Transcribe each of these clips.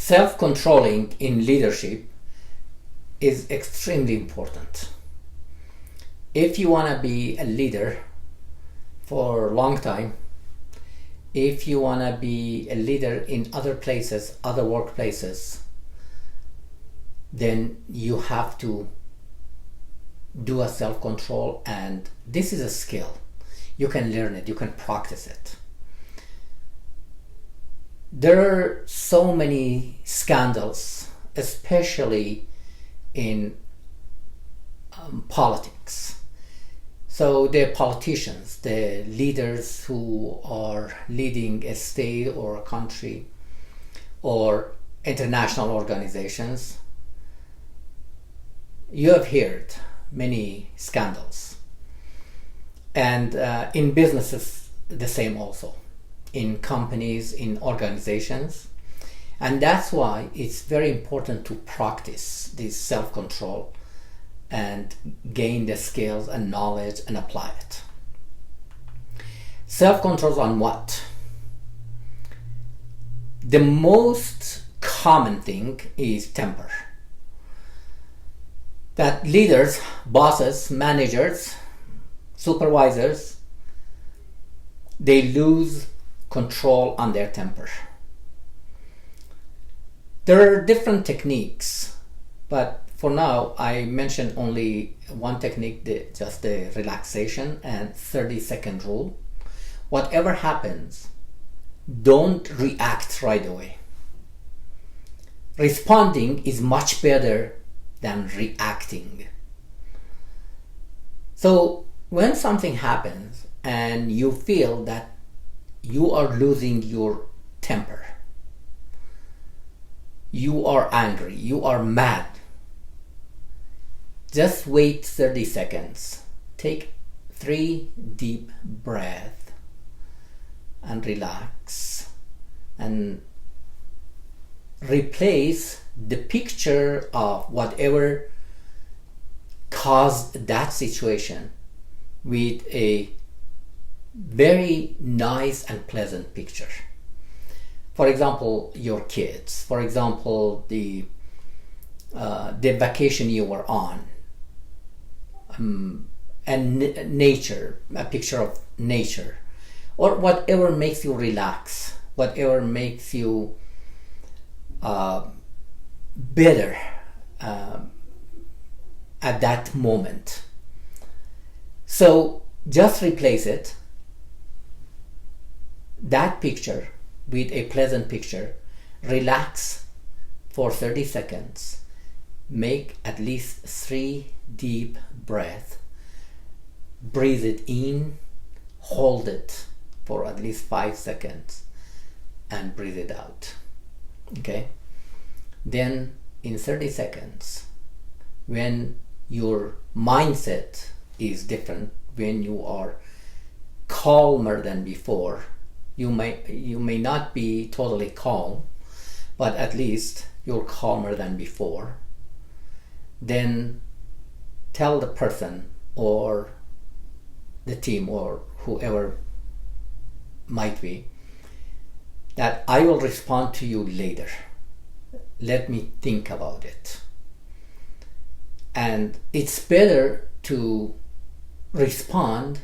Self-controlling in leadership is extremely important. If you want to be a leader for a long time, if you want to be a leader in other places, other workplaces, then you have to do a self-control, and this is a skill. You can learn it, you can practice it. There are so many scandals, especially in politics. So the politicians, the leaders who are leading a state or a country or international organizations, you have heard many scandals. And in businesses, the same also. In companies, in organizations. And that's why it's very important to practice this self-control and gain the skills and knowledge and apply it. Self-control on what? The most common thing is temper. That leaders, bosses, managers, supervisors, they lose control on their temper. There are different techniques, but for now I mentioned only one technique, just the relaxation and 30-second rule. Whatever happens, don't react right away. Responding is much better than reacting. So when something happens and you feel that you are losing your temper, you are angry, you are mad, just wait 30 seconds. Take 3 deep breaths and relax, and replace the picture of whatever caused that situation with a very nice and pleasant picture. For example, your kids. For example, the vacation you were on, and nature, a picture of nature, or whatever makes you relax, whatever makes you better at that moment. So just replace it, that picture, with a pleasant picture. Relax for 30 seconds. Make at least 3 deep breaths. Breathe it in, hold it for at least 5 seconds, and breathe it out. Okay? Then in 30 seconds, when your mindset is different, when you are calmer than before, you may not be totally calm, but at least you're calmer than before. Then tell the person or the team or whoever might be that I will respond to you later. Let me think about it. And it's better to respond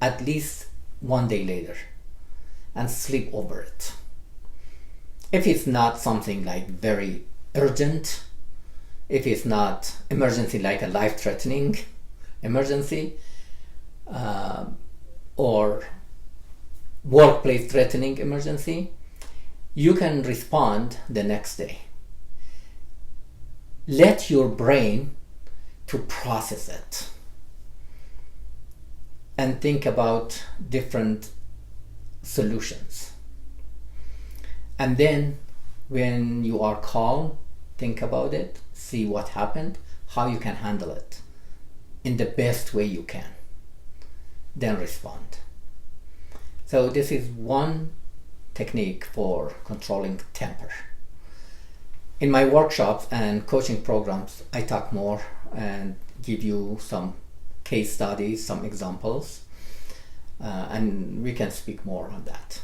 at least 1 day later and sleep over it. If it's not something like very urgent, if it's not emergency like a life-threatening emergency, or workplace threatening emergency, you can respond the next day. Let your brain to process it and think about different solutions. And then when you are calm, think about it, see what happened, how you can handle it in the best way you can. Then respond. So this is one technique for controlling temper. In my workshops and coaching programs, I talk more and give you some case studies, some examples, and we can speak more on that.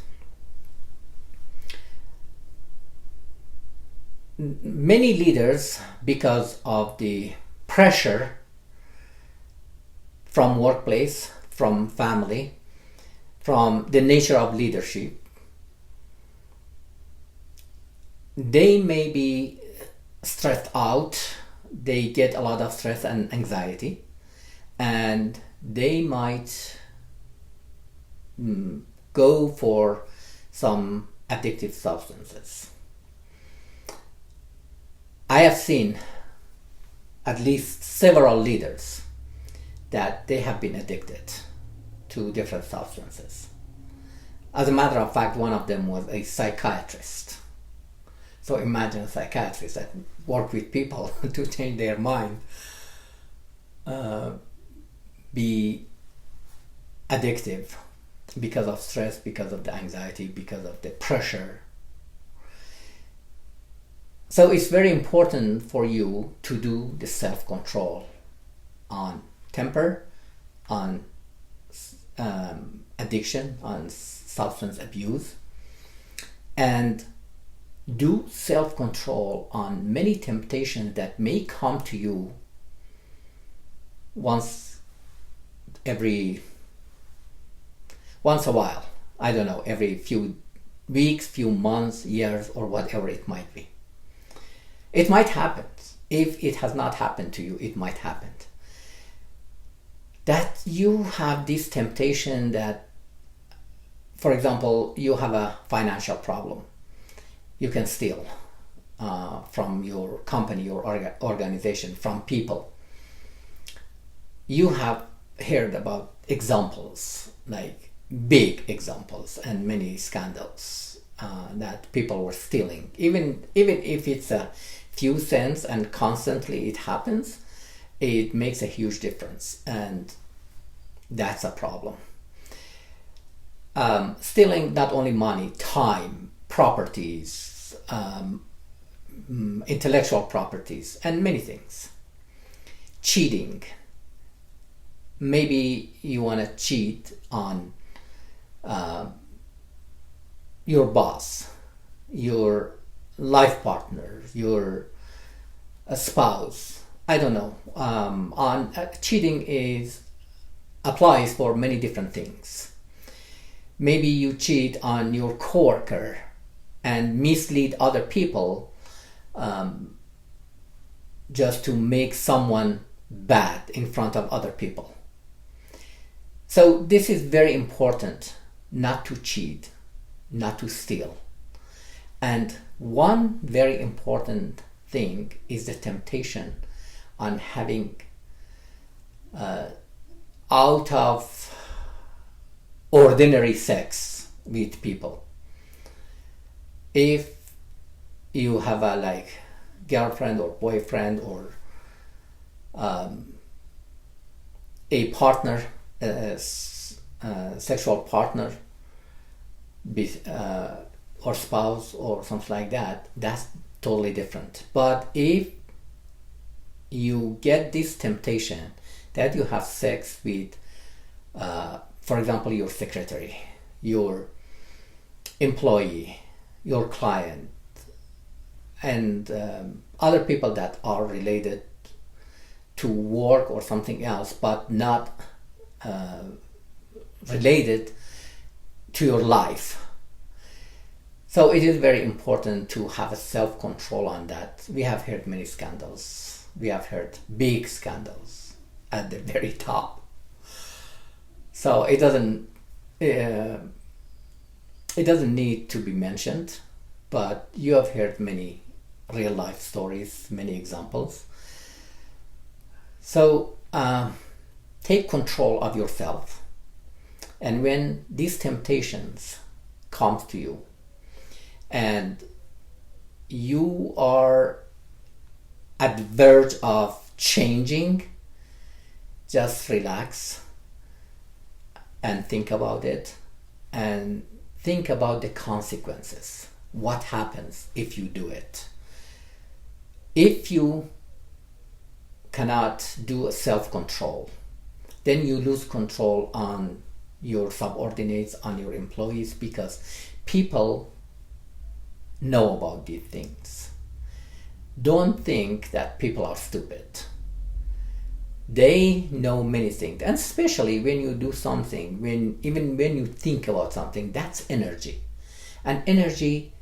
many leaders, because of the pressure from workplace, from family, from the nature of leadership, they may be stressed out. They get a lot of stress and anxiety, and they might go for some addictive substances. I have seen at least several leaders that they have been addicted to different substances. As a matter of fact, one of them was a psychiatrist. So imagine a psychiatrist that work with people to change their mind, be addictive because of stress, because of the anxiety, because of the pressure. So it's very important for you to do the self-control on temper, on addiction, on substance abuse, and do self-control on many temptations that may come to you once a while. I don't know, every few weeks, few months, years, or whatever it might be. It might happen. If it has not happened to you, it might happen. That you have this temptation that, for example, you have a financial problem. You can steal from your company, your organization, from people. You have heard about examples, like big examples and many scandals that people were stealing. Even if it's a few cents and constantly it happens, it makes a huge difference, and that's a problem. Stealing not only money, time, properties, intellectual properties, and many things. Cheating. Maybe you want to cheat on your boss, your life partner, your spouse. I don't know. Cheating applies for many different things. Maybe you cheat on your coworker and mislead other people just to make someone bad in front of other people. So this is very important, not to cheat, not to steal. And one very important thing is the temptation on having out of ordinary sex with people. If you have a girlfriend or boyfriend or a partner, sexual partner, or spouse or something like that, that's totally different. But if you get this temptation that you have sex with, for example, your secretary, your employee, your client, and other people that are related to work or something else, but not related to your life. So it is very important to have a self-control on that. We have heard many scandals. We have heard big scandals at the very top. So it doesn't need to be mentioned, but you have heard many real life stories, many examples. So take control of yourself, and when these temptations come to you and you are at the verge of changing, just relax and think about it, and think about the consequences. What happens if you do it? If you cannot do a self-control, then you lose control on your subordinates, on your employees, because people know about these things. don't think that people are stupid. They know many things, and especially when you do something, even when you think about something, that's energy. And energy,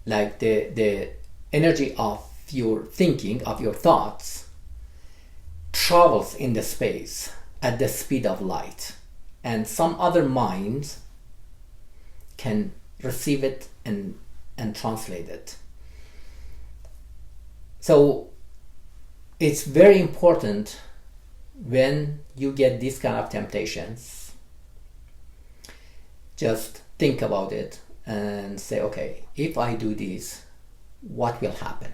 like the energy of your thinking, of your thoughts, travels in the space at the speed of light, and some other minds can receive it and translate it. So it's very important when you get these kind of temptations, just think about it and say, okay, if I do this, what will happen?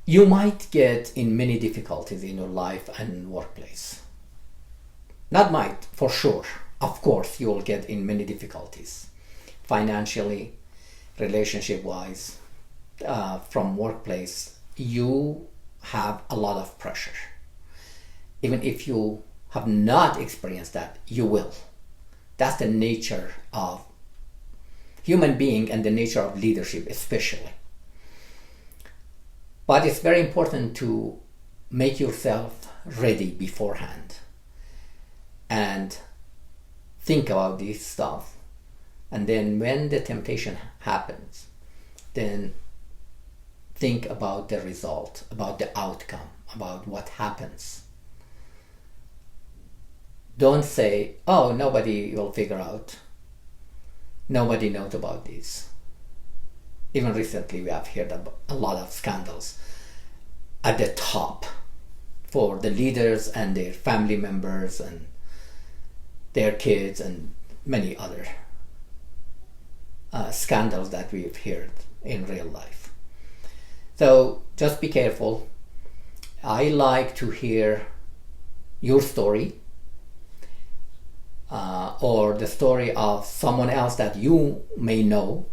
You might get in many difficulties in your life and workplace. Not might, for sure. Of course, you will get in many difficulties, financially, relationship-wise, from workplace. You have a lot of pressure. Even if you have not experienced that, you will. That's the nature of human being and the nature of leadership especially. But it's very important to make yourself ready beforehand and think about this stuff. And then when the temptation happens, then think about the result, about the outcome, about what happens. Don't say, oh, nobody will figure out. Nobody knows about this. Even recently we have heard about a lot of scandals at the top for the leaders and their family members and their kids and many other scandals that we've heard in real life. So just be careful. I like to hear your story or the story of someone else that you may know.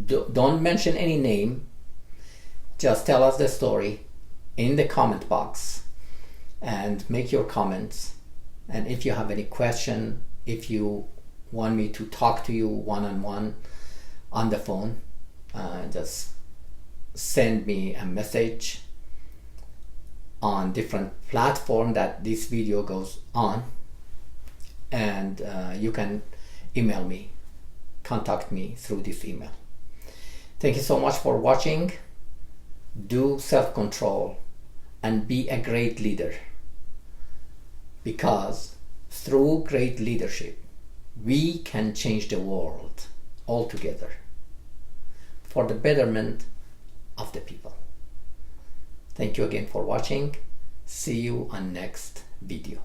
Don't mention any name. Just tell us the story in the comment box and make your comments. And if you have any question, if you want me to talk to you one-on-one on the phone, just send me a message on different platform that this video goes on, and you can email me, contact me through this email. Thank you so much for watching. Do self-control and be a great leader, because through great leadership we can change the world altogether for the betterment of the people. Thank you again for watching. See you on next video.